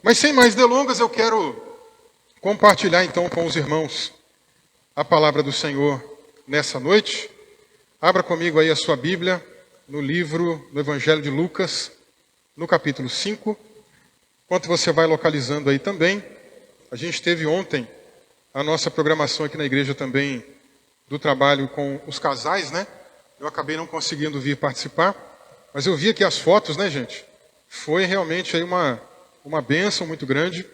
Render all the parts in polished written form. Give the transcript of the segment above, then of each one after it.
Mas sem mais delongas, eu quero compartilhar então com os irmãos a palavra do Senhor nessa noite. Abra comigo aí a sua Bíblia no Evangelho de Lucas, no capítulo 5. Enquanto você vai localizando aí também, a gente teve ontem a nossa programação aqui na igreja também do trabalho com os casais, né? Eu acabei não conseguindo vir participar, mas eu vi aqui as fotos, né, gente? Foi realmente aí uma bênção muito grande.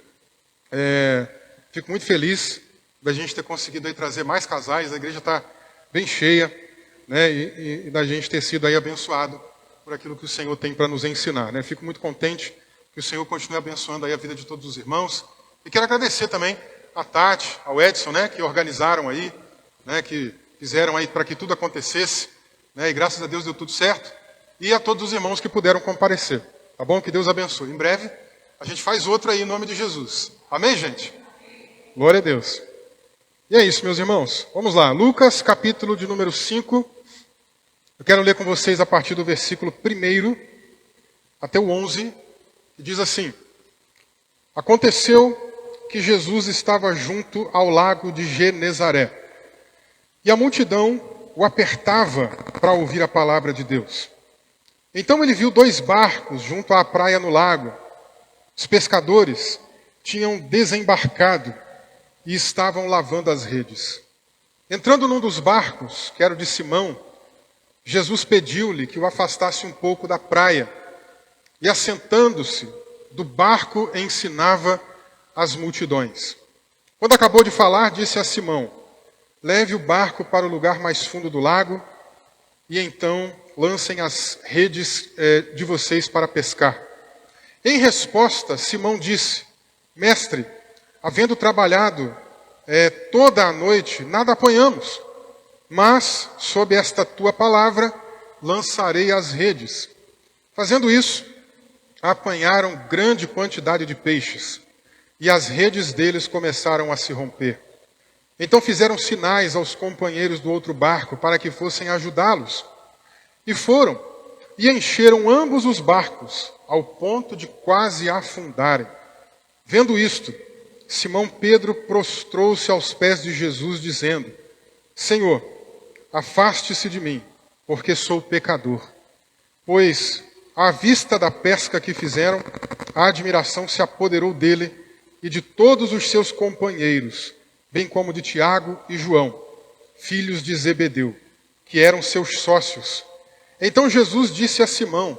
Fico muito feliz da gente ter conseguido aí trazer mais casais. A igreja está bem cheia, né? E da gente ter sido aí abençoado por aquilo que o Senhor tem para nos ensinar, né? Fico muito contente que o Senhor continue abençoando aí a vida de todos os irmãos. E quero agradecer também a Tati, ao Edson, né? Que organizaram aí, né? Que fizeram aí para que tudo acontecesse, né? E graças a Deus deu tudo certo. E a todos os irmãos que puderam comparecer. Tá bom? Que Deus abençoe. Em breve a gente faz outro aí em nome de Jesus. Amém, gente? Glória a Deus. E é isso, meus irmãos. Vamos lá. Lucas, capítulo de número 5. Eu quero ler com vocês a partir do versículo 1 até o 11, que diz assim: Aconteceu que Jesus estava junto ao lago de Genezaré, e a multidão o apertava para ouvir a palavra de Deus. Então ele viu 2 barcos junto à praia no lago. Os pescadores tinham desembarcado e estavam lavando as redes. Entrando num dos barcos, que era o de Simão, Jesus pediu-lhe que o afastasse um pouco da praia, e assentando-se do barco ensinava as multidões. Quando acabou de falar, disse a Simão: leve o barco para o lugar mais fundo do lago, e então lancem as redes de vocês para pescar. Em resposta, Simão disse: Mestre, havendo trabalhado toda a noite, nada apanhamos, mas sob esta tua palavra lançarei as redes. Fazendo isso, apanharam grande quantidade de peixes, e as redes deles começaram a se romper. Então fizeram sinais aos companheiros do outro barco para que fossem ajudá-los. E foram, e encheram ambos os barcos, ao ponto de quase afundarem. Vendo isto, Simão Pedro prostrou-se aos pés de Jesus, dizendo: Senhor, afaste-se de mim, porque sou pecador. Pois, à vista da pesca que fizeram, a admiração se apoderou dele e de todos os seus companheiros, bem como de Tiago e João, filhos de Zebedeu, que eram seus sócios. Então Jesus disse a Simão: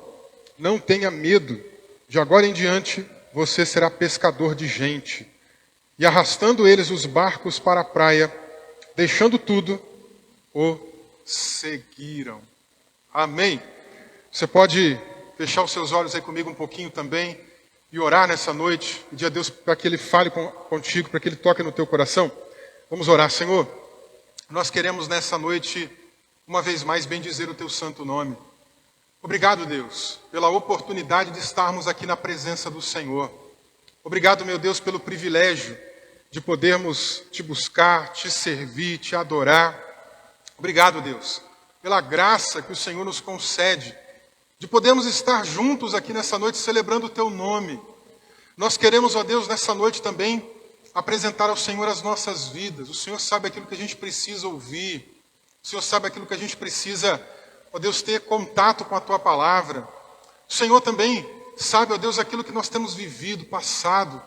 não tenha medo, de agora em diante você será pescador de gente. E arrastando eles os barcos para a praia, deixando tudo, o seguiram. Amém. Você pode fechar os seus olhos aí comigo um pouquinho também e orar nessa noite, pedir a Deus para que Ele fale contigo, para que Ele toque no teu coração. Vamos orar. Senhor, nós queremos nessa noite, uma vez mais, bendizer o teu santo nome. Obrigado, Deus, pela oportunidade de estarmos aqui na presença do Senhor. Obrigado, meu Deus, pelo privilégio de podermos te buscar, te servir, te adorar. Obrigado, Deus, pela graça que o Senhor nos concede de podermos estar juntos aqui nessa noite celebrando o teu nome. Nós queremos, ó Deus, nessa noite também apresentar ao Senhor as nossas vidas. O Senhor sabe aquilo que a gente precisa ouvir. O Senhor sabe aquilo que a gente precisa, ó Deus, ter contato com a tua palavra. O Senhor também sabe, ó Deus, aquilo que nós temos vivido, passado.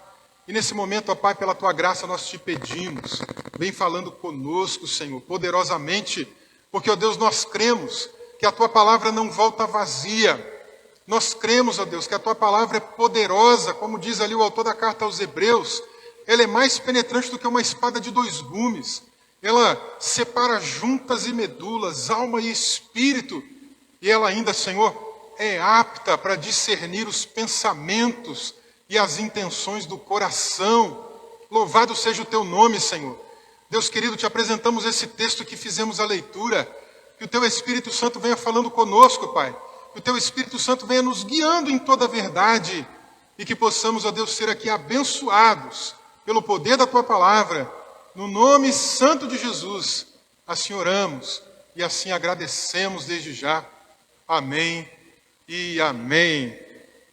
E nesse momento, ó Pai, pela tua graça nós te pedimos, vem falando conosco, Senhor, poderosamente, porque, ó Deus, nós cremos que a tua palavra não volta vazia. Nós cremos, ó Deus, que a tua palavra é poderosa, como diz ali o autor da carta aos Hebreus. Ela é mais penetrante do que uma espada de 2 gumes. Ela separa juntas e medulas, alma e espírito. E ela ainda, Senhor, é apta para discernir os pensamentos e as intenções do coração. Louvado seja o teu nome, Senhor. Deus querido, te apresentamos esse texto que fizemos a leitura. Que o teu Espírito Santo venha falando conosco, Pai. Que o teu Espírito Santo venha nos guiando em toda a verdade. E que possamos, ó Deus, ser aqui abençoados pelo poder da tua palavra. No nome santo de Jesus, assim oramos e assim agradecemos desde já. Amém e amém.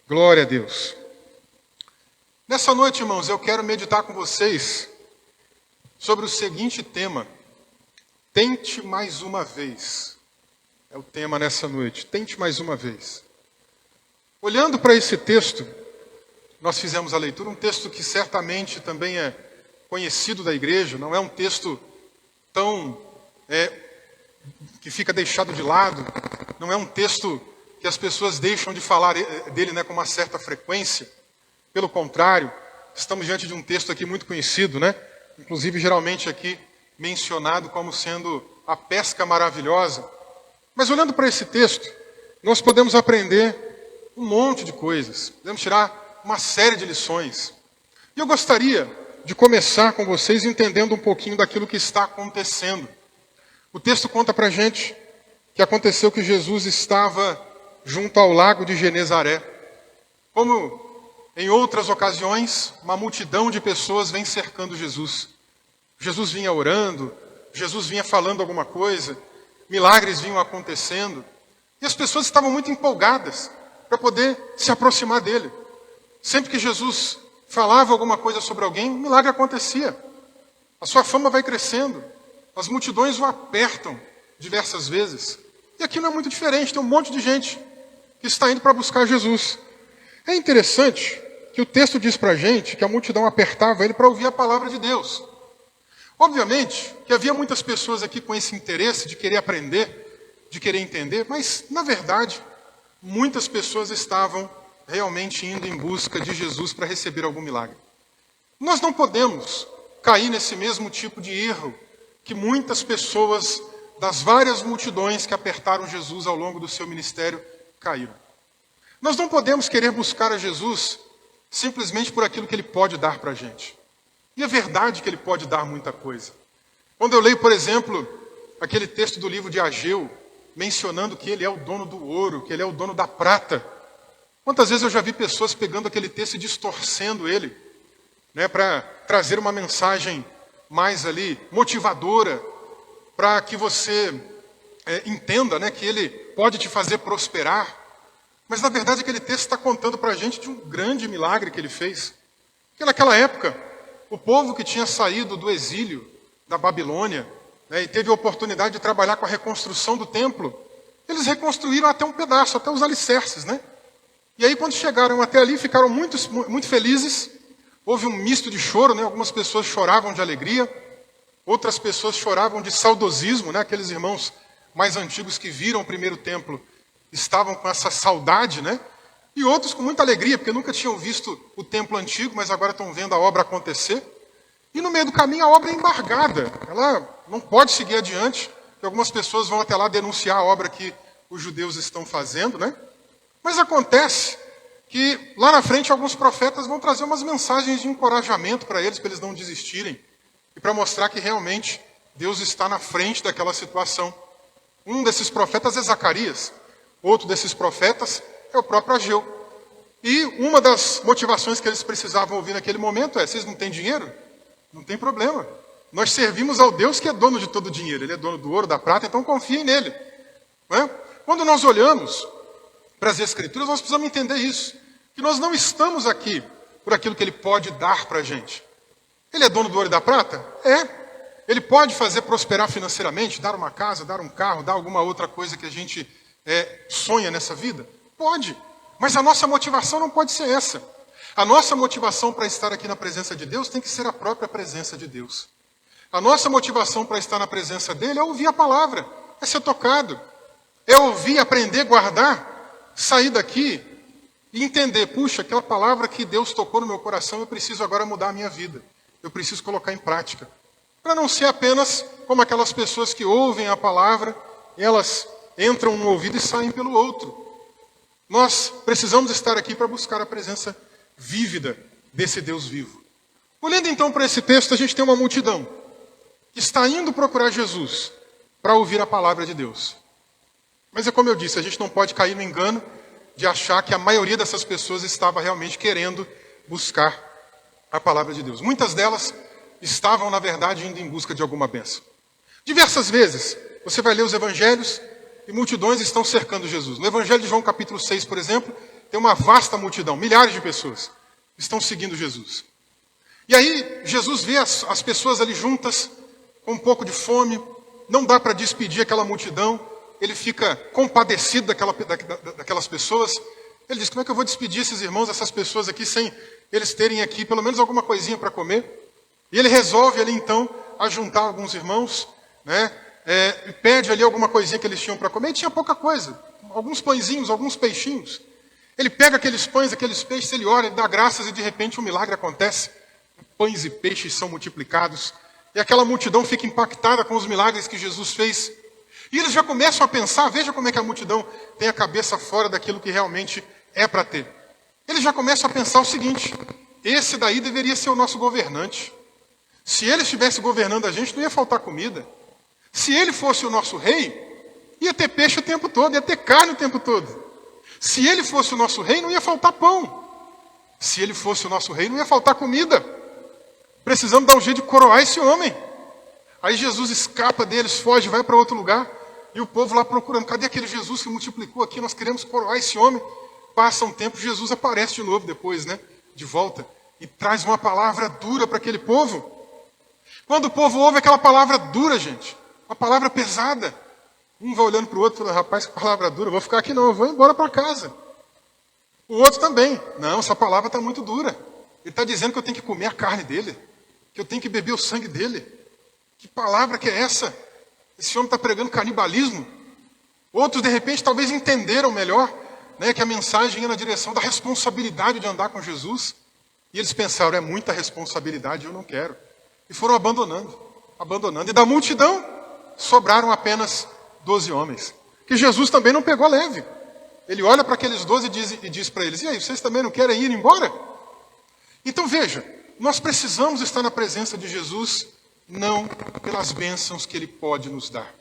Glória a Deus. Nessa noite, irmãos, eu quero meditar com vocês sobre o seguinte tema. Tente mais uma vez. É o tema nessa noite. Tente mais uma vez. Olhando para esse texto, nós fizemos a leitura, um texto que certamente também é conhecido da igreja, não é um texto tão que fica deixado de lado, não é um texto que as pessoas deixam de falar dele, com uma certa frequência. Pelo contrário, estamos diante de um texto aqui muito conhecido, inclusive geralmente aqui mencionado como sendo a pesca maravilhosa. Mas olhando para esse texto, nós podemos aprender um monte de coisas, podemos tirar uma série de lições. E eu gostaria de começar com vocês entendendo um pouquinho daquilo que está acontecendo. O texto conta para a gente que aconteceu que Jesus estava junto ao lago de Genezaré. Como em outras ocasiões, uma multidão de pessoas vem cercando Jesus. Jesus vinha orando, Jesus vinha falando alguma coisa, milagres vinham acontecendo. E as pessoas estavam muito empolgadas para poder se aproximar dele. Sempre que Jesus falava alguma coisa sobre alguém, um milagre acontecia. A sua fama vai crescendo. As multidões o apertam diversas vezes. E aqui não é muito diferente, tem um monte de gente que está indo para buscar Jesus. É interessante que o texto diz para a gente que a multidão apertava ele para ouvir a palavra de Deus. Obviamente que havia muitas pessoas aqui com esse interesse de querer aprender, de querer entender, mas, na verdade, muitas pessoas estavam realmente indo em busca de Jesus para receber algum milagre. Nós não podemos cair nesse mesmo tipo de erro que muitas pessoas das várias multidões que apertaram Jesus ao longo do seu ministério caíram. Nós não podemos querer buscar a Jesus simplesmente por aquilo que ele pode dar para a gente. E é verdade que ele pode dar muita coisa. Quando eu leio, por exemplo, aquele texto do livro de Ageu, mencionando que ele é o dono do ouro, que ele é o dono da prata, quantas vezes eu já vi pessoas pegando aquele texto e distorcendo ele, para trazer uma mensagem mais ali motivadora, para que você entenda que ele pode te fazer prosperar. Mas na verdade aquele texto está contando para a gente de um grande milagre que ele fez. Porque naquela época, o povo que tinha saído do exílio da Babilônia, e teve a oportunidade de trabalhar com a reconstrução do templo, eles reconstruíram até um pedaço, até os alicerces, E aí quando chegaram até ali, ficaram muito, muito felizes. Houve um misto de choro, Algumas pessoas choravam de alegria, outras pessoas choravam de saudosismo, Aqueles irmãos mais antigos que viram o primeiro templo estavam com essa saudade, E outros com muita alegria, porque nunca tinham visto o templo antigo, mas agora estão vendo a obra acontecer. E no meio do caminho a obra é embargada, ela não pode seguir adiante, porque algumas pessoas vão até lá denunciar a obra que os judeus estão fazendo, Mas acontece que lá na frente alguns profetas vão trazer umas mensagens de encorajamento para eles não desistirem, e para mostrar que realmente Deus está na frente daquela situação. Um desses profetas é Zacarias. Outro desses profetas é o próprio Ageu. E uma das motivações que eles precisavam ouvir naquele momento é: vocês não têm dinheiro? Não tem problema. Nós servimos ao Deus que é dono de todo o dinheiro. Ele é dono do ouro, da prata, então confiem nele. Quando nós olhamos para as Escrituras, nós precisamos entender isso. Que nós não estamos aqui por aquilo que ele pode dar para a gente. Ele é dono do ouro e da prata? É. Ele pode fazer prosperar financeiramente, dar uma casa, dar um carro, dar alguma outra coisa que a gente sonha nessa vida? Pode, mas a nossa motivação não pode ser essa. A nossa motivação para estar aqui na presença de Deus tem que ser a própria presença de Deus. A nossa motivação para estar na presença dele é ouvir a palavra, é ser tocado, é ouvir, aprender, guardar, sair daqui e entender: puxa, aquela palavra que Deus tocou no meu coração, eu preciso agora mudar a minha vida, eu preciso colocar em prática. Para não ser apenas como aquelas pessoas que ouvem a palavra, elas entram no ouvido e saem pelo outro. Nós precisamos estar aqui para buscar a presença vívida desse Deus vivo. Olhando então para esse texto, a gente tem uma multidão que está indo procurar Jesus para ouvir a palavra de Deus. Mas é como eu disse, a gente não pode cair no engano de achar que a maioria dessas pessoas estava realmente querendo buscar a palavra de Deus. Muitas delas estavam, na verdade, indo em busca de alguma bênção. Diversas vezes, você vai ler os evangelhos e multidões estão cercando Jesus. No evangelho de João capítulo 6, por exemplo, tem uma vasta multidão, milhares de pessoas, estão seguindo Jesus. E aí Jesus vê as pessoas ali juntas, com um pouco de fome, não dá para despedir aquela multidão, ele fica compadecido daquelas pessoas. Ele diz, como é que eu vou despedir esses irmãos, essas pessoas aqui, sem eles terem aqui pelo menos alguma coisinha para comer? E ele resolve ali então ajuntar alguns irmãos, né? E pede ali alguma coisinha que eles tinham para comer, e tinha pouca coisa, alguns pãezinhos, alguns peixinhos. Ele pega aqueles pães, aqueles peixes, ele ora, ele dá graças e de repente um milagre acontece. Pães e peixes são multiplicados. E aquela multidão fica impactada com os milagres que Jesus fez. E eles já começam a pensar, veja como é que a multidão tem a cabeça fora daquilo que realmente é para ter. Eles já começam a pensar o seguinte, esse daí deveria ser o nosso governante. Se ele estivesse governando a gente, não ia faltar comida. Se ele fosse o nosso rei, ia ter peixe o tempo todo, ia ter carne o tempo todo. Se ele fosse o nosso rei, não ia faltar pão. Se ele fosse o nosso rei, não ia faltar comida. Precisamos dar um jeito de coroar esse homem. Aí Jesus escapa deles, foge, vai para outro lugar. E o povo lá procurando, cadê aquele Jesus que multiplicou aqui? Nós queremos coroar esse homem. Passa um tempo, Jesus aparece de novo depois, né? De volta. E traz uma palavra dura para aquele povo. Quando o povo ouve aquela palavra dura, gente, uma palavra pesada, um vai olhando para o outro e fala, rapaz, que palavra dura, eu vou ficar aqui não, eu vou embora para casa. O outro também, não, essa palavra está muito dura. Ele está dizendo que eu tenho que comer a carne dele, que eu tenho que beber o sangue dele. Que palavra que é essa? Esse homem está pregando canibalismo. Outros, de repente, talvez entenderam melhor, né, que a mensagem ia na direção da responsabilidade de andar com Jesus. E eles pensaram, é muita responsabilidade, eu não quero. E foram abandonando. E da multidão, sobraram apenas 12 homens. Que Jesus também não pegou leve. Ele olha para aqueles 12 e diz para eles, e aí, vocês também não querem ir embora? Então veja, nós precisamos estar na presença de Jesus, não pelas bênçãos que Ele pode nos dar.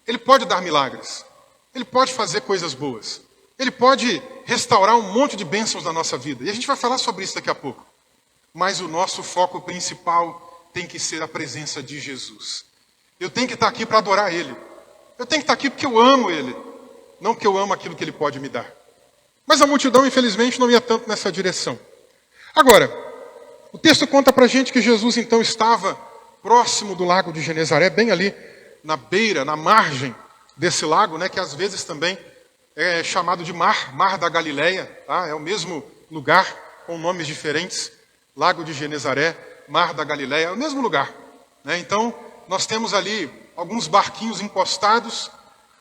Ele pode dar milagres. Ele pode fazer coisas boas. Ele pode restaurar um monte de bênçãos na nossa vida. E a gente vai falar sobre isso daqui a pouco. Mas o nosso foco principal tem que ser a presença de Jesus. Eu tenho que estar aqui para adorar Ele. Eu tenho que estar aqui porque eu amo Ele. Não porque eu amo aquilo que Ele pode me dar. Mas a multidão, infelizmente, não ia tanto nessa direção. Agora, o texto conta para a gente que Jesus, então, estava próximo do lago de Genezaré, bem ali na beira, na margem desse lago, né, que às vezes também é chamado de Mar da Galileia. Tá? É o mesmo lugar, com nomes diferentes. Lago de Genezaré, Mar da Galileia, é o mesmo lugar. Né? Então, nós temos ali alguns barquinhos encostados,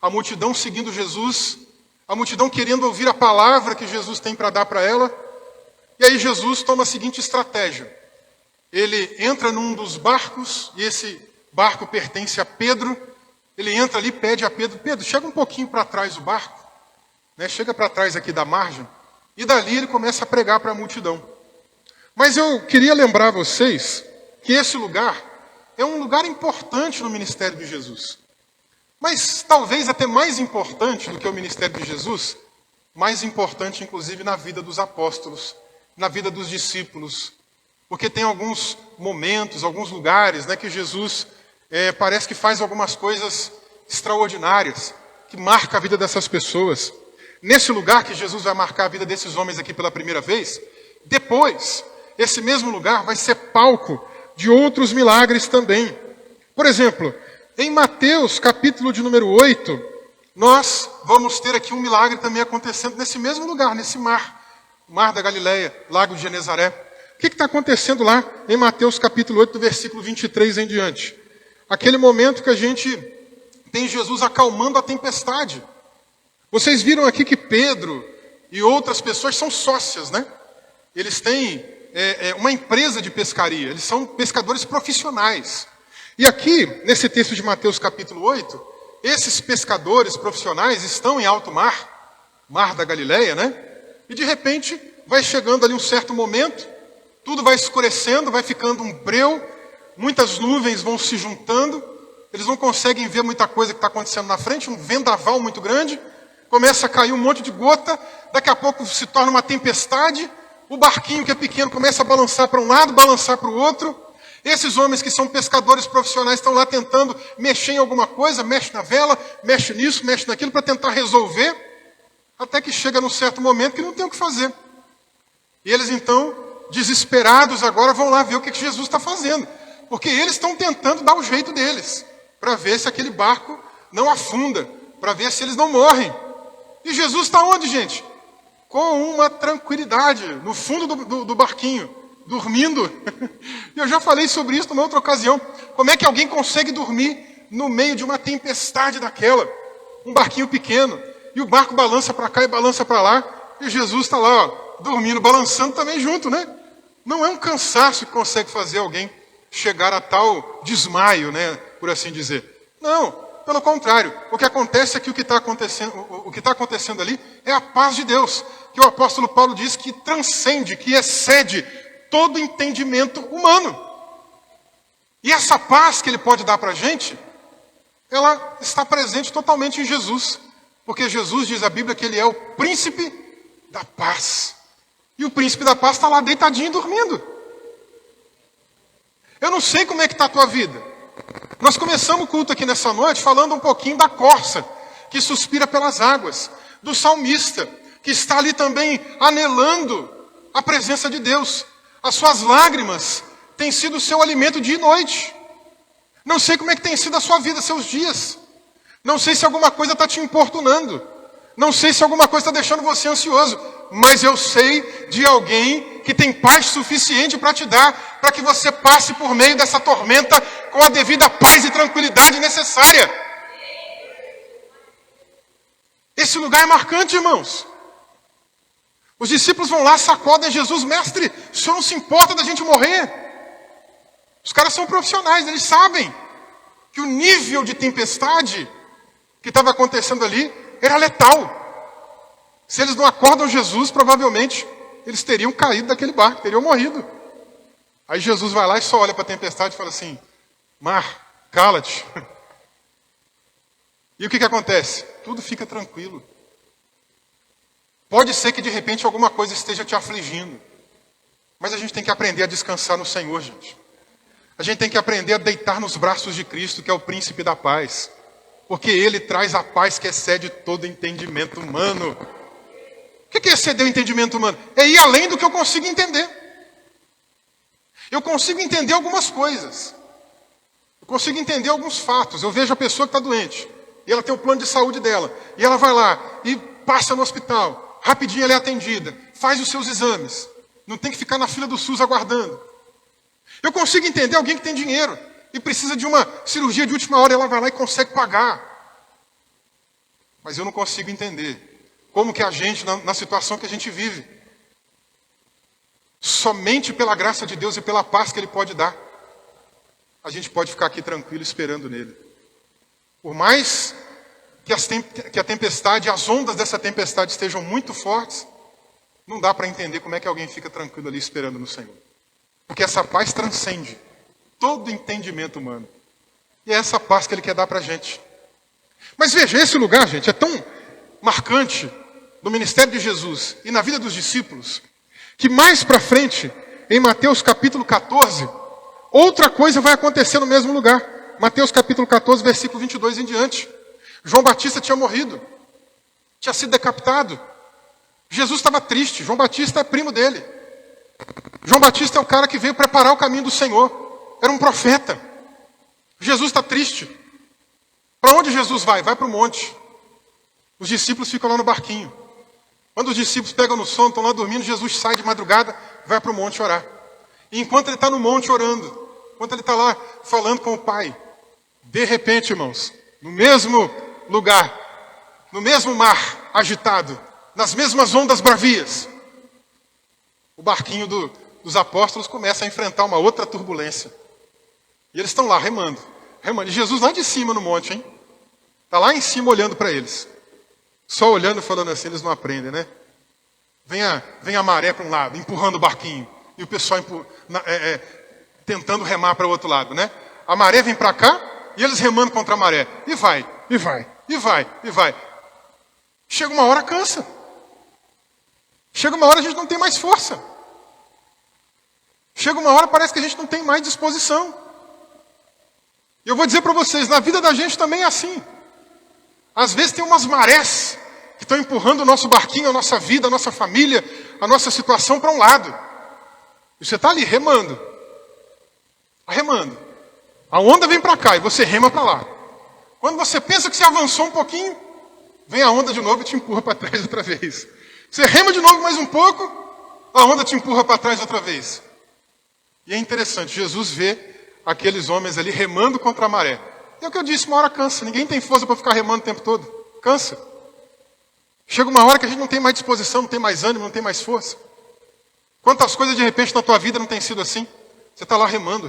a multidão seguindo Jesus, a multidão querendo ouvir a palavra que Jesus tem para dar para ela. E aí Jesus toma a seguinte estratégia. Ele entra num dos barcos, e esse barco pertence a Pedro. Ele entra ali e pede a Pedro, Pedro, chega um pouquinho para trás do barco, né? Chega para trás aqui da margem, e dali ele começa a pregar para a multidão. Mas eu queria lembrar vocês que esse lugar é um lugar importante no ministério de Jesus. Mas talvez até mais importante do que o ministério de Jesus, mais importante inclusive na vida dos apóstolos, na vida dos discípulos. Porque tem alguns momentos, alguns lugares, né, que Jesus parece que faz algumas coisas extraordinárias, que marca a vida dessas pessoas. Nesse lugar que Jesus vai marcar a vida desses homens aqui pela primeira vez, depois, esse mesmo lugar vai ser palco de outros milagres também. Por exemplo, em Mateus, capítulo de número 8, nós vamos ter aqui um milagre também acontecendo nesse mesmo lugar, nesse mar da Galileia, lago de Genezaré. O que está acontecendo lá em Mateus, capítulo 8, do versículo 23 em diante? Aquele momento que a gente tem Jesus acalmando a tempestade. Vocês viram aqui que Pedro e outras pessoas são sócias, né? Eles têm uma empresa de pescaria, eles são pescadores profissionais. E aqui, nesse texto de Mateus capítulo 8, esses pescadores profissionais estão em alto mar, Mar da Galileia, né? E de repente, vai chegando ali um certo momento, tudo vai escurecendo, vai ficando um breu, muitas nuvens vão se juntando, eles não conseguem ver muita coisa que está acontecendo na frente, um vendaval muito grande, começa a cair um monte de gota, daqui a pouco se torna uma tempestade, o barquinho que é pequeno começa a balançar para um lado, balançar para o outro. Esses homens que são pescadores profissionais estão lá tentando mexer em alguma coisa, mexe na vela, mexe nisso, mexe naquilo, para tentar resolver, até que chega num certo momento que não tem o que fazer. E eles então desesperados agora, vão lá ver o que Jesus está fazendo. Porque eles estão tentando dar o jeito deles, para ver se aquele barco não afunda, para ver se eles não morrem. E Jesus está onde, gente? Com uma tranquilidade, no fundo do barquinho, dormindo. E eu já falei sobre isso numa outra ocasião. Como é que alguém consegue dormir no meio de uma tempestade daquela? Um barquinho pequeno, e o barco balança para cá e balança para lá, e Jesus está lá, ó, dormindo, balançando também junto, né? Não é um cansaço que consegue fazer alguém chegar a tal desmaio, né, por assim dizer. Não, pelo contrário. O que acontece é que o que está acontecendo ali é a paz de Deus, que o apóstolo Paulo diz que transcende, que excede todo entendimento humano. E essa paz que ele pode dar para a gente, ela está presente totalmente em Jesus. Porque Jesus, diz a Bíblia, que ele é o príncipe da paz. E o príncipe da paz está lá deitadinho dormindo. Eu não sei como é que está a tua vida. Nós começamos o culto aqui nessa noite falando um pouquinho da corça, que suspira pelas águas. Do salmista, que está ali também anelando a presença de Deus. As suas lágrimas têm sido o seu alimento dia e noite. Não sei como é que tem sido a sua vida, seus dias. Não sei se alguma coisa está te importunando. Não sei se alguma coisa está deixando você ansioso. Mas eu sei de alguém que tem paz suficiente para te dar, para que você passe por meio dessa tormenta com a devida paz e tranquilidade necessária. Esse lugar é marcante, irmãos. Os discípulos vão lá, sacodem Jesus. Mestre, o senhor não se importa da gente morrer? Os caras são profissionais, eles sabem que o nível de tempestade que estava acontecendo ali era letal. Se eles não acordam Jesus, provavelmente eles teriam caído daquele barco, teriam morrido. Aí Jesus vai lá e só olha para a tempestade e fala assim: mar, cala-te. E o que acontece? Tudo fica tranquilo. Pode ser que de repente alguma coisa esteja te afligindo. Mas a gente tem que aprender a descansar no Senhor, gente. A gente tem que aprender a deitar nos braços de Cristo, que é o príncipe da paz. Porque Ele traz a paz que excede todo entendimento humano. O que é exceder o entendimento humano? É ir além do que eu consigo entender. Eu consigo entender algumas coisas. Eu consigo entender alguns fatos. Eu vejo a pessoa que está doente. E ela tem o plano de saúde dela. E ela vai lá e passa no hospital. Rapidinho ela é atendida. Faz os seus exames. Não tem que ficar na fila do SUS aguardando. Eu consigo entender alguém que tem dinheiro e precisa de uma cirurgia de última hora. Ela vai lá e consegue pagar. Mas eu não consigo entender como que a gente, na situação que a gente vive, somente pela graça de Deus e pela paz que Ele pode dar, a gente pode ficar aqui tranquilo esperando nele. Por mais que a tempestade, as ondas dessa tempestade estejam muito fortes, não dá para entender como é que alguém fica tranquilo ali esperando no Senhor. Porque essa paz transcende todo entendimento humano. E é essa paz que Ele quer dar para a gente. Mas veja, esse lugar, gente, é tão marcante no ministério de Jesus e na vida dos discípulos, que mais para frente, em Mateus capítulo 14, outra coisa vai acontecer no mesmo lugar. Mateus capítulo 14, versículo 22 em diante. João Batista tinha morrido, tinha sido decapitado. Jesus estava triste. João Batista é primo dele. João Batista é o cara que veio preparar o caminho do Senhor. Era um profeta. Jesus está triste. Para onde Jesus vai? Vai para o monte. Os discípulos ficam lá no barquinho. Quando os discípulos pegam no sono, estão lá dormindo, Jesus sai de madrugada, vai para o monte orar. E enquanto ele está no monte orando, enquanto ele está lá falando com o Pai, de repente, irmãos, no mesmo lugar, no mesmo mar agitado, nas mesmas ondas bravias, o barquinho dos apóstolos começa a enfrentar uma outra turbulência. E eles estão lá remando, remando. E Jesus lá de cima no monte, hein? Está lá em cima olhando para eles. Só olhando e falando assim, eles não aprendem, né? Vem a maré para um lado, empurrando o barquinho. E o pessoal tentando remar para o outro lado, né? A maré vem para cá e eles remando contra a maré. E vai, e vai, e vai, e vai. Chega uma hora, cansa. Chega uma hora, a gente não tem mais força. Chega uma hora, parece que a gente não tem mais disposição. E eu vou dizer para vocês, na vida da gente também é assim. Às vezes tem umas marés que estão empurrando o nosso barquinho, a nossa vida, a nossa família, a nossa situação para um lado. E você está ali remando. Remando. A onda vem para cá e você rema para lá. Quando você pensa que você avançou um pouquinho, vem a onda de novo e te empurra para trás outra vez. Você rema de novo mais um pouco, a onda te empurra para trás outra vez. E é interessante, Jesus vê aqueles homens ali remando contra a maré. É o que eu disse, uma hora cansa. Ninguém tem força para ficar remando o tempo todo. Cansa. Chega uma hora que a gente não tem mais disposição, não tem mais ânimo, não tem mais força. Quantas coisas de repente na tua vida não tem sido assim? Você está lá remando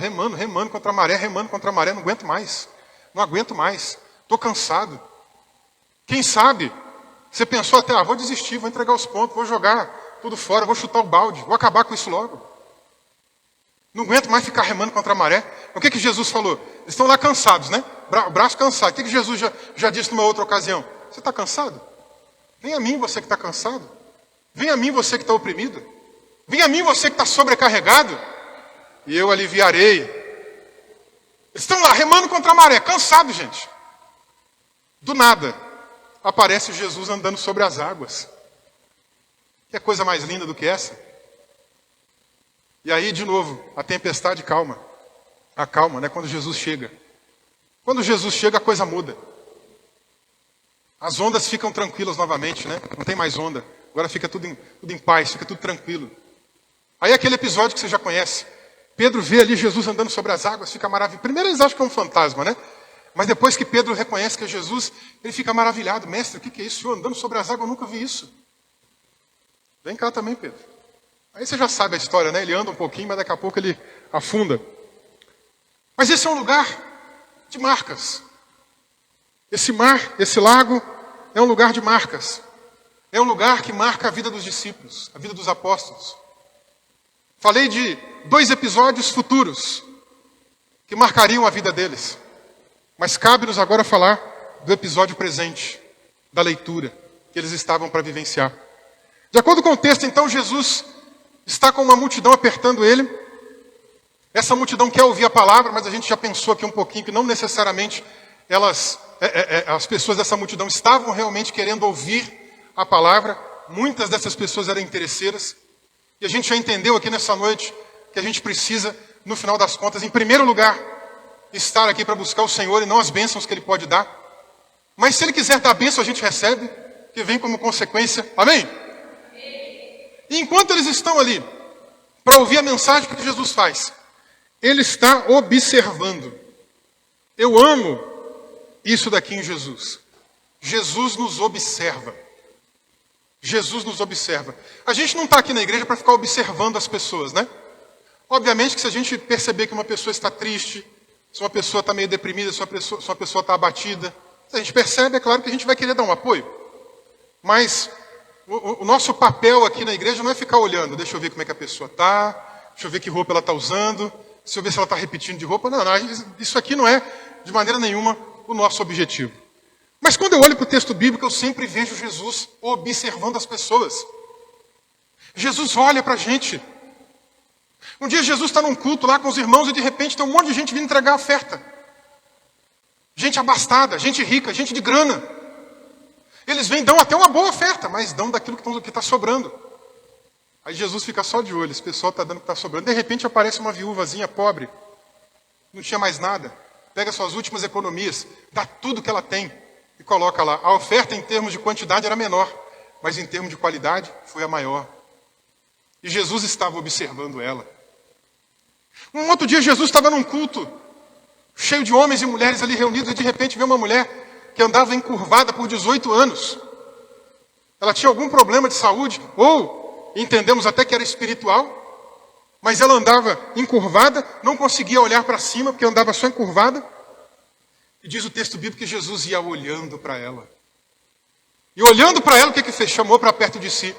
contra a maré, não aguento mais. Não aguento mais. Estou cansado. Quem sabe, você pensou até, vou desistir, vou entregar os pontos, vou jogar tudo fora, vou chutar o balde, vou acabar com isso logo. Não aguento mais ficar remando contra a maré. O que Jesus falou? Eles estão lá cansados, né? O braço cansado. O que Jesus já disse numa outra ocasião? Você está cansado? Vem a mim você que está cansado. Vem a mim você que está oprimido. Vem a mim você que está sobrecarregado. E eu aliviarei. Eles estão lá remando contra a maré, cansados, gente. Do nada, aparece Jesus andando sobre as águas. Que coisa mais linda do que essa? E aí, de novo, a tempestade calma. Acalma, né? Quando Jesus chega. Quando Jesus chega, a coisa muda. As ondas ficam tranquilas novamente, né? Não tem mais onda. Agora fica tudo em paz, fica tudo tranquilo. Aí aquele episódio que você já conhece. Pedro vê ali Jesus andando sobre as águas, fica maravilhoso. Primeiro eles acham que é um fantasma, né? Mas depois que Pedro reconhece que é Jesus, ele fica maravilhado. Mestre, o que é isso? O Senhor andando sobre as águas, eu nunca vi isso. Vem cá também, Pedro. Aí você já sabe a história, né? Ele anda um pouquinho, mas daqui a pouco ele afunda. Mas esse é um lugar de marcas. Esse mar, esse lago, é um lugar de marcas. É um lugar que marca a vida dos discípulos, a vida dos apóstolos. Falei de 2 episódios futuros que marcariam a vida deles. Mas cabe-nos agora falar do episódio presente, da leitura que eles estavam para vivenciar. De acordo com o texto, então, Jesus está com uma multidão apertando ele. Essa multidão quer ouvir a palavra, mas a gente já pensou aqui um pouquinho que não necessariamente as pessoas dessa multidão estavam realmente querendo ouvir a palavra. Muitas dessas pessoas eram interesseiras. E a gente já entendeu aqui nessa noite que a gente precisa, no final das contas, em primeiro lugar, estar aqui para buscar o Senhor e não as bênçãos que Ele pode dar. Mas se Ele quiser dar bênção, a gente recebe, que vem como consequência. Amém? E enquanto eles estão ali, para ouvir a mensagem, o que Jesus faz? Ele está observando. Eu amo isso daqui em Jesus. Jesus nos observa. Jesus nos observa. A gente não está aqui na igreja para ficar observando as pessoas, né? Obviamente que se a gente perceber que uma pessoa está triste, se uma pessoa está meio deprimida, se uma pessoa está abatida, se a gente percebe, é claro que a gente vai querer dar um apoio. Mas o nosso papel aqui na igreja não é ficar olhando, deixa eu ver como é que a pessoa está, deixa eu ver que roupa ela está usando, deixa eu ver se ela está repetindo de roupa. Não, isso aqui não é de maneira nenhuma o nosso objetivo. Mas quando eu olho para o texto bíblico, eu sempre vejo Jesus observando as pessoas. Jesus olha para a gente. Um dia Jesus está num culto lá com os irmãos e de repente tem um monte de gente vindo entregar oferta. Gente abastada, gente rica, gente de grana. Eles vêm, dão até uma boa oferta, mas dão daquilo que está sobrando. Aí Jesus fica só de olho, esse pessoal está dando o que está sobrando. De repente aparece uma viúvazinha pobre, não tinha mais nada. Pega suas últimas economias, dá tudo que ela tem e coloca lá. A oferta em termos de quantidade era menor, mas em termos de qualidade foi a maior. E Jesus estava observando ela. Um outro dia Jesus estava num culto, cheio de homens e mulheres ali reunidos, e de repente vê uma mulher que andava encurvada por 18 anos. Ela tinha algum problema de saúde, ou entendemos até que era espiritual, mas ela andava encurvada, não conseguia olhar para cima, porque andava só encurvada. E diz o texto bíblico que Jesus ia olhando para ela. E olhando para ela, o que fez? Chamou para perto de si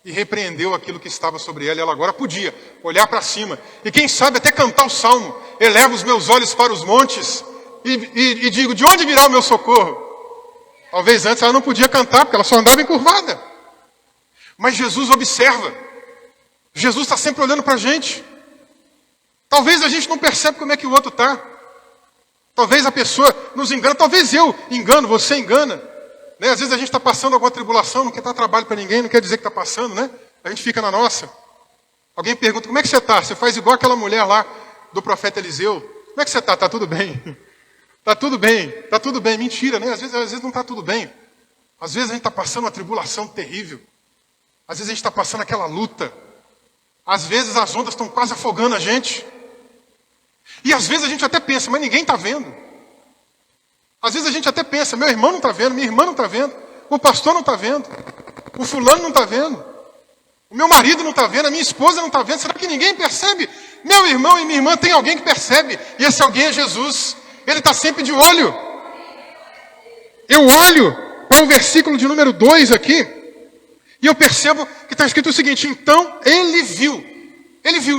e repreendeu aquilo que estava sobre ela. E ela agora podia olhar para cima. E quem sabe até cantar o salmo. Elevo os meus olhos para os montes e digo, de onde virá o meu socorro? Talvez antes ela não podia cantar, porque ela só andava encurvada. Mas Jesus observa. Jesus está sempre olhando para a gente. Talvez a gente não perceba como é que o outro está. Talvez a pessoa nos engana. Talvez eu engano, você engana. Né? Às vezes a gente está passando alguma tribulação, não quer dar trabalho para ninguém, não quer dizer que está passando, né? A gente fica na nossa. Alguém pergunta, como é que você está? Você faz igual aquela mulher lá do profeta Eliseu. Como é que você está? Está tudo bem? Está tudo bem, está tudo bem. Mentira, né? Às vezes não está tudo bem. Às vezes a gente está passando uma tribulação terrível. Às vezes a gente está passando aquela luta. Às vezes as ondas estão quase afogando a gente. E às vezes a gente até pensa, mas ninguém está vendo. Às vezes a gente até pensa, meu irmão não está vendo, minha irmã não está vendo, o pastor não está vendo, o fulano não está vendo, o meu marido não está vendo, a minha esposa não está vendo. Será que ninguém percebe? Meu irmão e minha irmã, tem alguém que percebe. E esse alguém é Jesus. Ele está sempre de olho. Eu olho para o versículo de número 2 aqui, e eu percebo que está escrito o seguinte: então ele viu,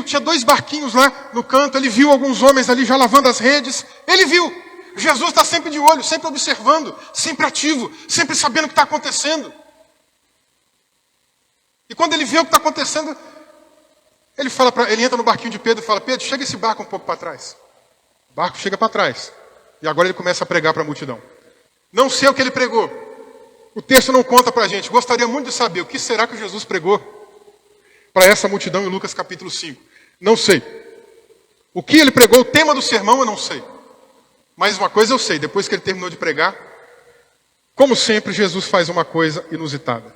tinha 2 barquinhos lá no canto, ele viu alguns homens ali já lavando as redes, ele viu. Jesus está sempre de olho, sempre observando, sempre ativo, sempre sabendo o que está acontecendo. E quando ele vê o que está acontecendo, ele entra no barquinho de Pedro e fala, Pedro, chega esse barco um pouco para trás. O barco chega para trás. E agora ele começa a pregar para a multidão. Não sei o que ele pregou. O texto não conta para a gente. Gostaria muito de saber o que será que Jesus pregou para essa multidão em Lucas capítulo 5. Não sei. O que ele pregou, o tema do sermão, eu não sei. Mas uma coisa eu sei, depois que ele terminou de pregar, como sempre, Jesus faz uma coisa inusitada.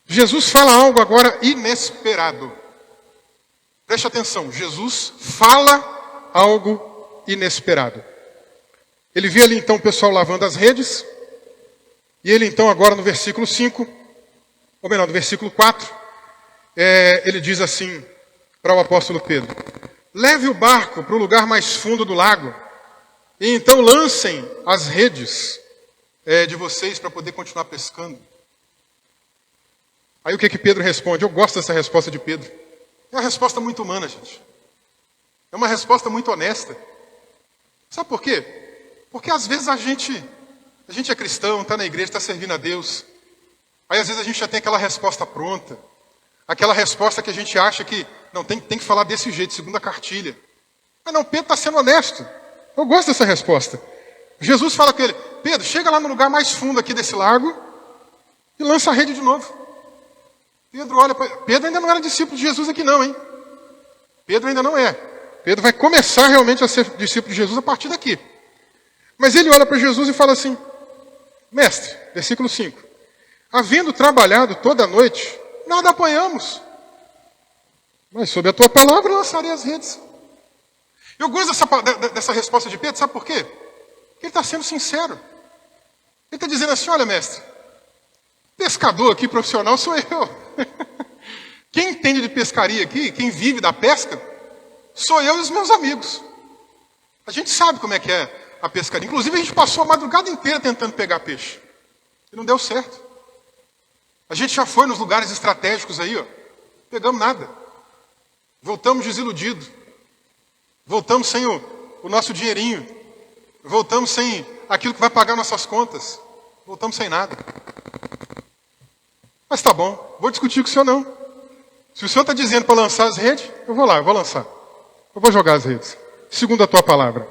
Jesus fala algo agora inesperado. Preste atenção, Jesus fala algo inesperado. Ele vê ali então o pessoal lavando as redes, e ele então agora no versículo 5, ou melhor, no versículo 4, ele diz assim para o apóstolo Pedro, leve o barco para o lugar mais fundo do lago, e então lancem as redes de vocês para poder continuar pescando. Aí o que Pedro responde? Eu gosto dessa resposta de Pedro. É uma resposta muito humana, gente. É uma resposta muito honesta. Sabe por quê? Porque às vezes a gente é cristão, está na igreja, está servindo a Deus. Aí às vezes a gente já tem aquela resposta pronta. Aquela resposta que a gente acha que, não, tem que falar desse jeito, segundo a cartilha. Mas não, Pedro está sendo honesto. Eu gosto dessa resposta. Jesus fala com ele, Pedro, chega lá no lugar mais fundo aqui desse lago e lança a rede de novo. Pedro olha para... Pedro ainda não era discípulo de Jesus aqui não, hein? Pedro ainda não é. Pedro vai começar realmente a ser discípulo de Jesus a partir daqui. Mas ele olha para Jesus e fala assim, mestre, versículo 5, havendo trabalhado toda a noite, nada apanhamos, mas sob a tua palavra lançarei as redes. Eu gosto dessa resposta de Pedro, sabe por quê? Porque ele está sendo sincero. Ele está dizendo assim, olha mestre, pescador aqui profissional sou eu. Quem entende de pescaria aqui, quem vive da pesca, sou eu e os meus amigos. A gente sabe como é que é a pescaria. Inclusive a gente passou a madrugada inteira tentando pegar peixe. E não deu certo. A gente já foi nos lugares estratégicos aí, ó. Pegamos nada. Voltamos desiludidos. Voltamos sem o nosso dinheirinho. Voltamos sem aquilo que vai pagar nossas contas. Voltamos sem nada. Mas tá bom, vou discutir com o senhor não. Se o senhor está dizendo para lançar as redes, eu vou lá, eu vou lançar. Eu vou jogar as redes, segundo a tua palavra.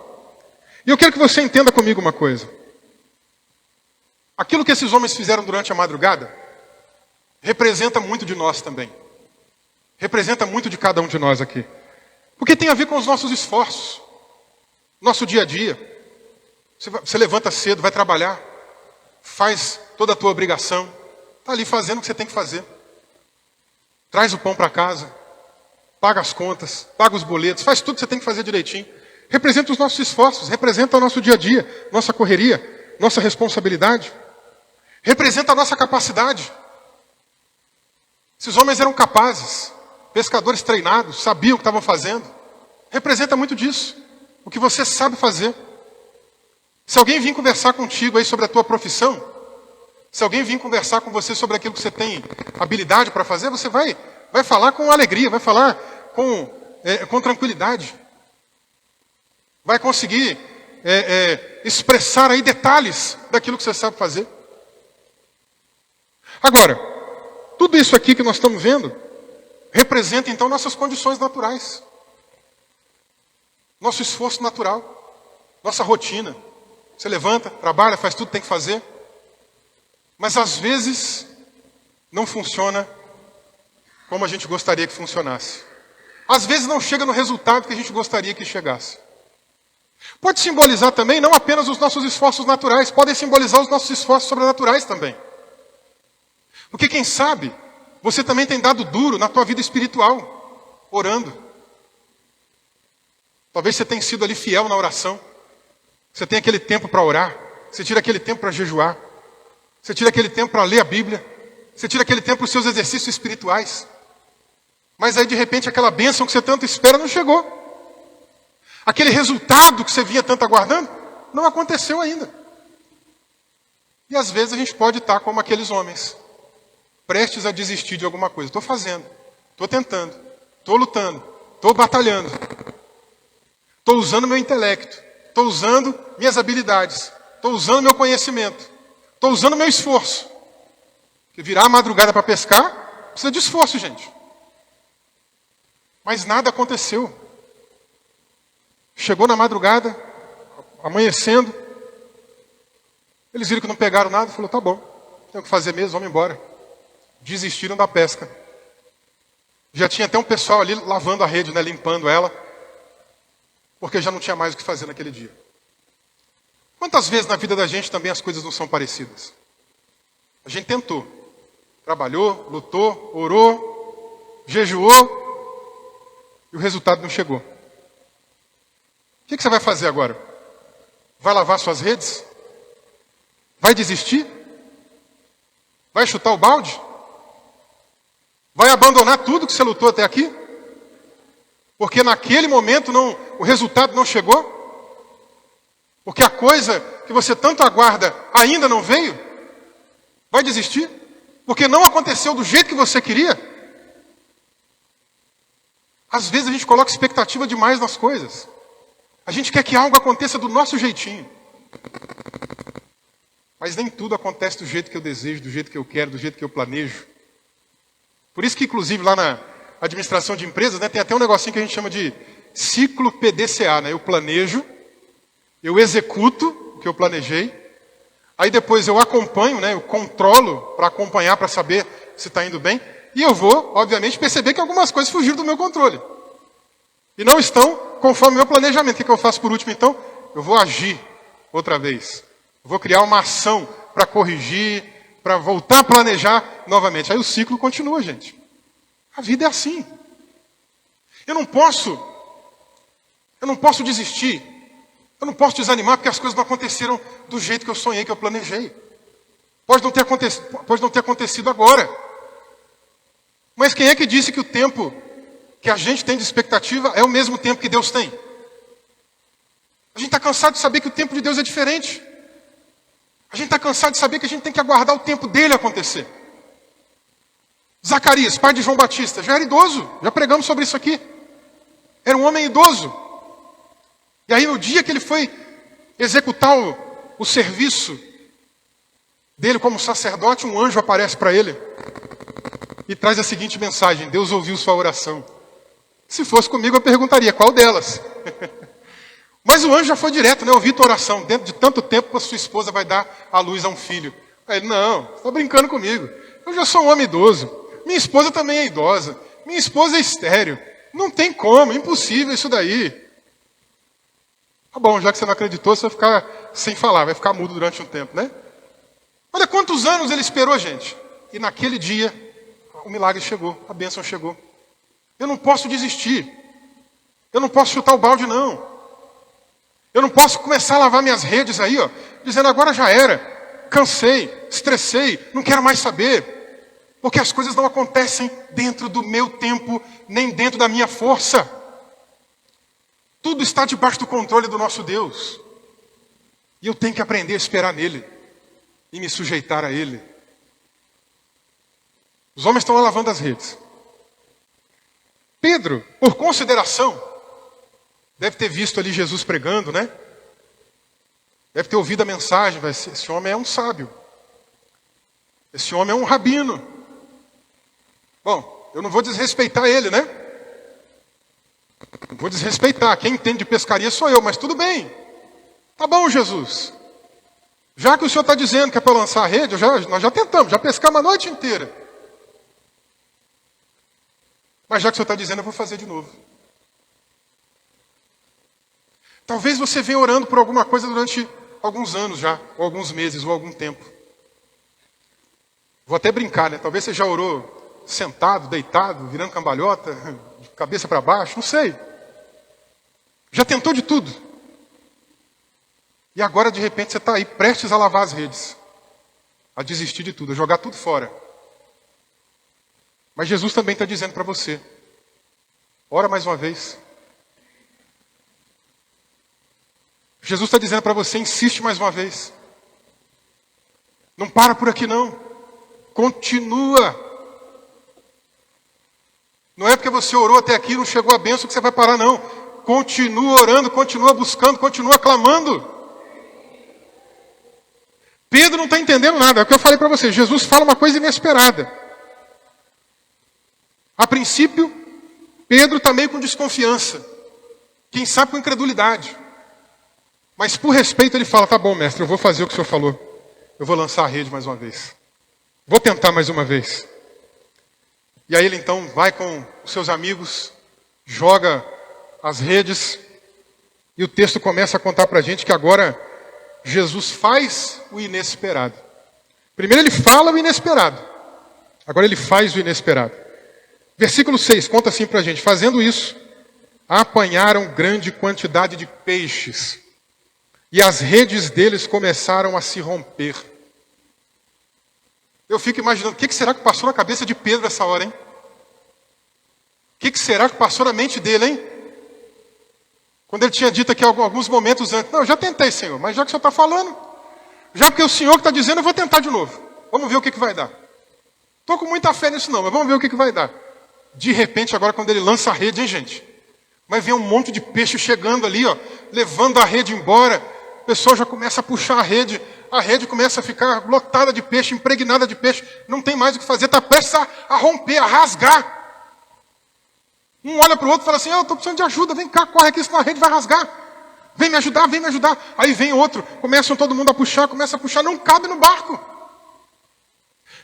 E eu quero que você entenda comigo uma coisa. Aquilo que esses homens fizeram durante a madrugada, representa muito de nós também. Representa muito de cada um de nós aqui. Porque tem a ver com os nossos esforços. Nosso dia a dia. Você levanta cedo, vai trabalhar. Faz toda a tua obrigação. Está ali fazendo o que você tem que fazer. Traz o pão para casa. Paga as contas. Paga os boletos. Faz tudo que você tem que fazer direitinho. Representa os nossos esforços. Representa o nosso dia a dia. Nossa correria. Nossa responsabilidade. Representa a nossa capacidade. Esses homens eram capazes. Pescadores treinados. Sabiam o que estavam fazendo. Representa muito disso. O que você sabe fazer. Se alguém vir conversar contigo aí sobre a tua profissão, se alguém vir conversar com você sobre aquilo que você tem habilidade para fazer, você vai falar com alegria, vai falar com tranquilidade. Vai conseguir expressar aí detalhes daquilo que você sabe fazer. Agora, tudo isso aqui que nós estamos vendo, representa então nossas condições naturais. Nosso esforço natural. Nossa rotina. Você levanta, trabalha, faz tudo que tem que fazer. Mas às vezes não funciona como a gente gostaria que funcionasse. Às vezes não chega no resultado que a gente gostaria que chegasse. Pode simbolizar também não apenas os nossos esforços naturais, podem simbolizar os nossos esforços sobrenaturais também. Porque quem sabe, você também tem dado duro na tua vida espiritual, orando. Talvez você tenha sido ali fiel na oração. Você tem aquele tempo para orar, você tira aquele tempo para jejuar, você tira aquele tempo para ler a Bíblia, você tira aquele tempo para os seus exercícios espirituais. Mas aí de repente aquela bênção que você tanto espera não chegou. Aquele resultado que você vinha tanto aguardando, não aconteceu ainda. E às vezes a gente pode estar como aqueles homens, prestes a desistir de alguma coisa. Estou fazendo, estou tentando, estou lutando, estou batalhando. Estou usando meu intelecto, estou usando minhas habilidades, estou usando meu conhecimento, estou usando meu esforço. Porque virar a madrugada para pescar, precisa de esforço, gente. Mas nada aconteceu. Chegou na madrugada, amanhecendo, eles viram que não pegaram nada, falou, tá bom, tem o que fazer mesmo, vamos embora. Desistiram da pesca. Já tinha até um pessoal ali lavando a rede, né, limpando ela, porque já não tinha mais o que fazer naquele dia. Quantas vezes na vida da gente também as coisas não são parecidas? A gente tentou, trabalhou, lutou, orou, jejuou, e o resultado não chegou. O que você vai fazer agora? Vai lavar suas redes? Vai desistir? Vai chutar o balde? Vai abandonar tudo que você lutou até aqui? Porque naquele momento o resultado não chegou? Porque a coisa que você tanto aguarda ainda não veio? Vai desistir? Porque não aconteceu do jeito que você queria? Às vezes a gente coloca expectativa demais nas coisas. A gente quer que algo aconteça do nosso jeitinho. Mas nem tudo acontece do jeito que eu desejo, do jeito que eu quero, do jeito que eu planejo. Por isso que, inclusive, lá na administração de empresas, né, tem até um negocinho que a gente chama de ciclo PDCA. Né? Eu planejo, eu executo o que eu planejei, aí depois eu acompanho, né, eu controlo para acompanhar, para saber se está indo bem, e eu vou, obviamente, perceber que algumas coisas fugiram do meu controle. E não estão conforme o meu planejamento. O que eu faço por último, então? Eu vou agir outra vez. Eu vou criar uma ação para corrigir, para voltar a planejar novamente. Aí o ciclo continua, gente. A vida é assim. Eu não posso desistir. Eu não posso desanimar porque as coisas não aconteceram do jeito que eu sonhei, que eu planejei. Pode não ter acontecido agora. Mas quem é que disse que o tempo que a gente tem de expectativa é o mesmo tempo que Deus tem? A gente está cansado de saber que o tempo de Deus é diferente. A gente está cansado de saber que a gente tem que aguardar o tempo dele acontecer. Zacarias, pai de João Batista, já era idoso. Já pregamos sobre isso aqui. Era um homem idoso. E aí no dia que ele foi executar o serviço dele como sacerdote, um anjo aparece para ele e traz a seguinte mensagem: Deus ouviu sua oração. Se fosse comigo, eu perguntaria qual delas. Mas o anjo já foi direto, né? Ouvi tua oração. Dentro de tanto tempo, a sua esposa vai dar à luz a um filho. Aí ele, não, você está brincando comigo. Eu já sou um homem idoso. Minha esposa também é idosa. Minha esposa é estéril. Não tem como, impossível isso daí. Tá bom, já que você não acreditou, você vai ficar sem falar, vai ficar mudo durante um tempo, né? Olha quantos anos ele esperou, gente. E naquele dia, o milagre chegou, a bênção chegou. Eu não posso desistir. Eu não posso chutar o balde, não. Eu não posso começar a lavar minhas redes aí, ó, dizendo agora já era. Cansei, estressei, não quero mais saber. Porque as coisas não acontecem dentro do meu tempo, nem dentro da minha força. Tudo está debaixo do controle do nosso Deus. E eu tenho que aprender a esperar nele. E me sujeitar a ele. Os homens estão lá lavando as redes. Pedro, por consideração, deve ter visto ali Jesus pregando, né? Deve ter ouvido a mensagem. Esse homem é um sábio. Esse homem é um rabino. Bom, eu não vou desrespeitar ele, né? Não vou desrespeitar. Quem entende de pescaria sou eu, mas tudo bem. Tá bom, Jesus. Já que o senhor está dizendo que é para lançar a rede, nós já tentamos, já pescamos a noite inteira. Mas já que o Senhor está dizendo, eu vou fazer de novo. Talvez você venha orando por alguma coisa durante alguns anos já, ou alguns meses, ou algum tempo. Vou até brincar, né? Talvez você já orou sentado, deitado, virando cambalhota, de cabeça para baixo, não sei. Já tentou de tudo. E agora, de repente, você está aí prestes a lavar as redes. A desistir de tudo, a jogar tudo fora. Mas Jesus também está dizendo para você, ora mais uma vez. Jesus está dizendo para você, insiste mais uma vez. Não para por aqui não. Continua. Não é porque você orou até aqui e não chegou a bênção que você vai parar, não. Continua orando, continua buscando, continua clamando. Pedro não está entendendo nada. É o que eu falei para você. Jesus fala uma coisa inesperada. A princípio, Pedro está meio com desconfiança. Quem sabe com incredulidade. Mas por respeito ele fala, tá bom, mestre, eu vou fazer o que o senhor falou. Eu vou lançar a rede mais uma vez. Vou tentar mais uma vez. E aí ele então vai com os seus amigos, joga as redes, e o texto começa a contar para a gente que agora Jesus faz o inesperado. Primeiro ele fala o inesperado. Agora ele faz o inesperado. Versículo 6, conta assim para a gente. Fazendo isso, apanharam grande quantidade de peixes. E as redes deles começaram a se romper. Eu fico imaginando, o que será que passou na cabeça de Pedro essa hora, hein? O que será que passou na mente dele, hein? Quando ele tinha dito aqui alguns momentos antes, não, eu já tentei, Senhor, mas já que o Senhor está falando, já porque o Senhor que está dizendo, eu vou tentar de novo. Vamos ver o que vai dar. Estou com muita fé nisso não, mas vamos ver o que vai dar. De repente, agora quando ele lança a rede, hein, gente? Mas vem um monte de peixe chegando ali, ó, levando a rede embora. O pessoal já começa a puxar a rede começa a ficar lotada de peixe, impregnada de peixe, não tem mais o que fazer, está prestes a romper, a rasgar. Um olha para o outro e fala assim, eu estou precisando de ajuda, vem cá, corre aqui, senão a rede vai rasgar. Vem me ajudar, vem me ajudar. Aí vem outro, começam todo mundo a puxar, começa a puxar, não cabe no barco.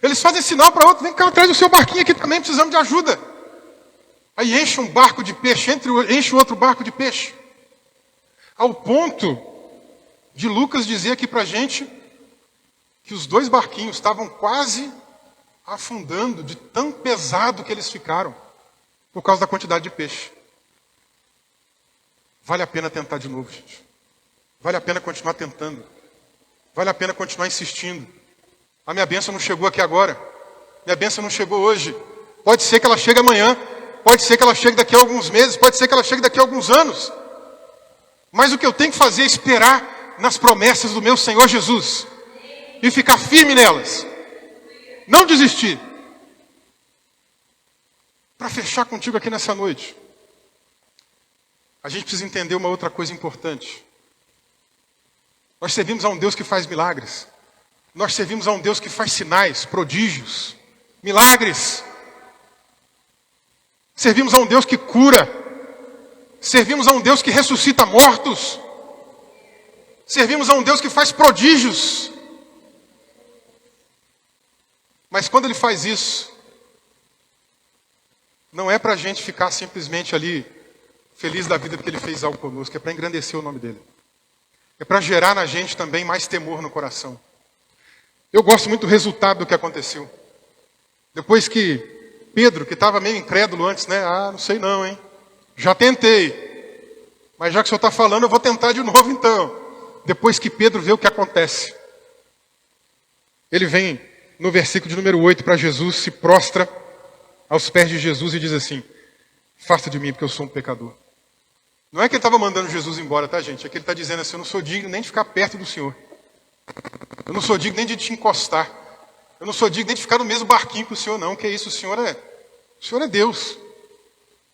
Eles fazem sinal para outro, vem cá, traz o seu barquinho aqui também, precisamos de ajuda. Aí enche um barco de peixe, enche o outro barco de peixe. Ao ponto de Lucas dizer aqui para a gente que os dois barquinhos estavam quase afundando de tão pesado que eles ficaram, por causa da quantidade de peixe. Vale a pena tentar de novo, gente. Vale a pena continuar tentando. Vale a pena continuar insistindo. A minha bênção não chegou aqui agora. Minha bênção não chegou hoje. Pode ser que ela chegue amanhã. Pode ser que ela chegue daqui a alguns meses. Pode ser que ela chegue daqui a alguns anos. Mas o que eu tenho que fazer é esperar nas promessas do meu Senhor Jesus. E ficar firme nelas. Não desistir. Para fechar contigo aqui nessa noite, a gente precisa entender uma outra coisa importante. Nós servimos a um Deus que faz milagres. Nós servimos a um Deus que faz sinais, prodígios, milagres. Servimos a um Deus que cura. Servimos a um Deus que ressuscita mortos. Servimos a um Deus que faz prodígios. Mas quando Ele faz isso, não é para a gente ficar simplesmente ali feliz da vida porque Ele fez algo conosco. É para engrandecer o nome dEle. É para gerar na gente também mais temor no coração. Eu gosto muito do resultado do que aconteceu. Depois que Pedro, que estava meio incrédulo antes, né? Ah, não sei não, hein? Já tentei. Mas já que o senhor está falando, eu vou tentar de novo então. Depois que Pedro vê o que acontece. Ele vem no versículo de número 8 para Jesus, se prostra aos pés de Jesus e diz assim, afasta de mim porque eu sou um pecador. Não é que ele estava mandando Jesus embora, tá gente? É que ele está dizendo assim, eu não sou digno nem de ficar perto do Senhor. Eu não sou digno nem de te encostar. Eu não sou digno nem de ficar no mesmo barquinho que o Senhor, não. Que é isso? O Senhor é Deus.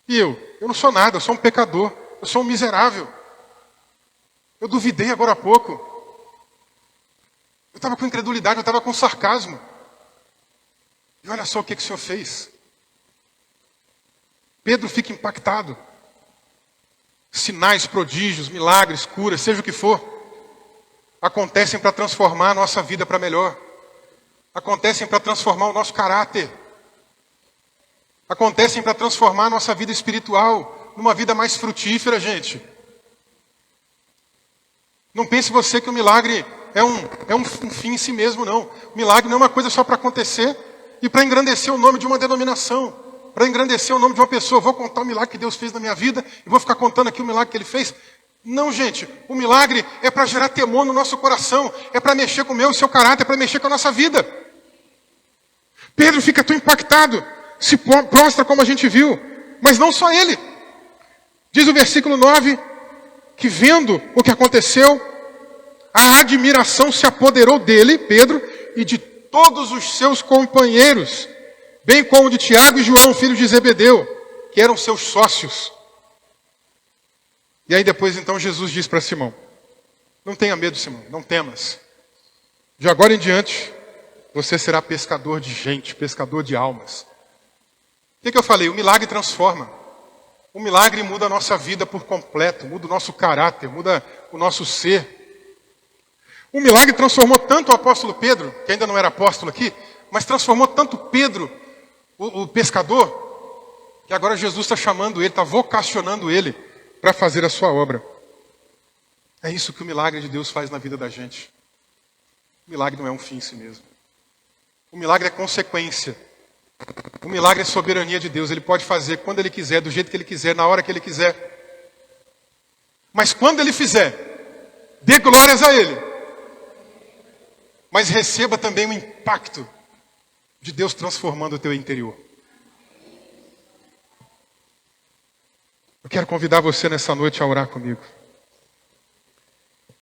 E eu não sou nada, eu sou um pecador. Eu sou um miserável. Eu duvidei agora há pouco. Eu estava com incredulidade, eu estava com sarcasmo. E olha só o que o Senhor fez. Pedro fica impactado. Sinais, prodígios, milagres, curas, seja o que for, acontecem para transformar a nossa vida para melhor. Acontecem para transformar o nosso caráter. acontecem para transformar a nossa vida espiritual numa vida mais frutífera, gente. Não pense você que o milagre é um fim em si mesmo, não. O milagre não é uma coisa só para acontecer e para engrandecer o nome de uma denominação, para engrandecer o nome de uma pessoa. Vou contar o milagre que Deus fez na minha vida e vou ficar contando aqui o milagre que Ele fez. Não, gente. O milagre é para gerar temor no nosso coração, é para mexer com o meu e seu caráter, é para mexer com a nossa vida. Pedro fica tão impactado, se prostra como a gente viu, mas não só ele. Diz o versículo 9, que vendo o que aconteceu, a admiração se apoderou dele, Pedro, e de todos os seus companheiros, bem como de Tiago e João, filhos de Zebedeu, que eram seus sócios. E aí depois então Jesus diz para Simão, não tenha medo, Simão, não temas. De agora em diante, você será pescador de gente, pescador de almas. O que eu falei? O milagre transforma. O milagre muda a nossa vida por completo, muda o nosso caráter, muda o nosso ser. O milagre transformou tanto o apóstolo Pedro, que ainda não era apóstolo aqui, mas transformou tanto Pedro, o pescador, que agora Jesus está chamando ele, está vocacionando ele para fazer a sua obra. É isso que o milagre de Deus faz na vida da gente. O milagre não é um fim em si mesmo. O milagre é consequência. O milagre é soberania de Deus. Ele pode fazer quando Ele quiser, do jeito que Ele quiser, na hora que Ele quiser. Mas quando Ele fizer, dê glórias a Ele. Mas receba também o impacto de Deus transformando o teu interior. Eu quero convidar você nessa noite a orar comigo.